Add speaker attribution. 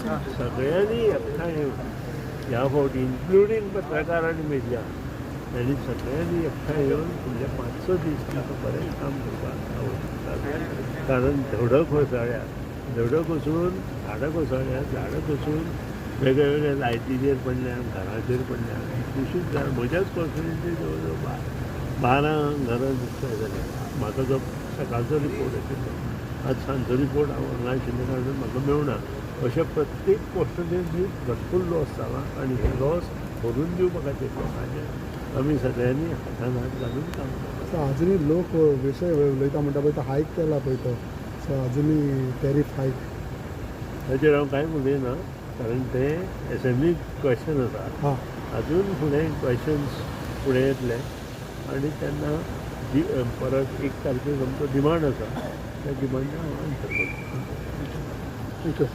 Speaker 1: सगळ्यांनी एकठांय येवन ह्या फावटी इन्क्लुडींग पत्रकार आनी मिडिया आनी सगळ्यांनी एकठांय येवन फुडले 5-6 दीस ताका बरें काम करपाक आवडटा. कारण धडो कोसळ्ळ्यात, धडो कोसळून झाडां कोसळ्ळ्यात, झाडां कोसळून वेगळे वेगळे लायटीचेर पडल्यात, घराचेर पडल्यात. कुशीक जाण म्हज्याच कॉन्स्टिट्युएन्सी जवळ जवळ 12 घरां डिस्ट्रॉय जाल्यात. म्हाका जो सकाळचो रिपोर्ट आशिल्लो, आज सांजचो रिपोर्ट हांव हांगा आशिल्ले कारणान म्हाका मेवना. अशें प्रत्येक कॉन्स्टिट्युएन्सी भरपूर लॉस जाला आनी हे लॉस भरून दिवपा खातीर लोकांचे आमी सगळ्यांनी हातान हात घालून काम करता.
Speaker 2: सो अजुनूय लोक विशय उलयता म्हणटा पळय तो हायक केला पळय तो, सो अजुनूय टॅरीफ हायक
Speaker 1: ताचेर हांव कांय उलयना, कारण ते एसेंब्ली क्वेश्चन आसा.
Speaker 2: हां
Speaker 1: अजून फुडें क्वेश्चन्स फुडें येतले आनी तेन्ना परत 1 तारखेक आमचो डिमांड आसा, त्या डिमांडाक हांव आन्सर करता.
Speaker 2: थँक्यू.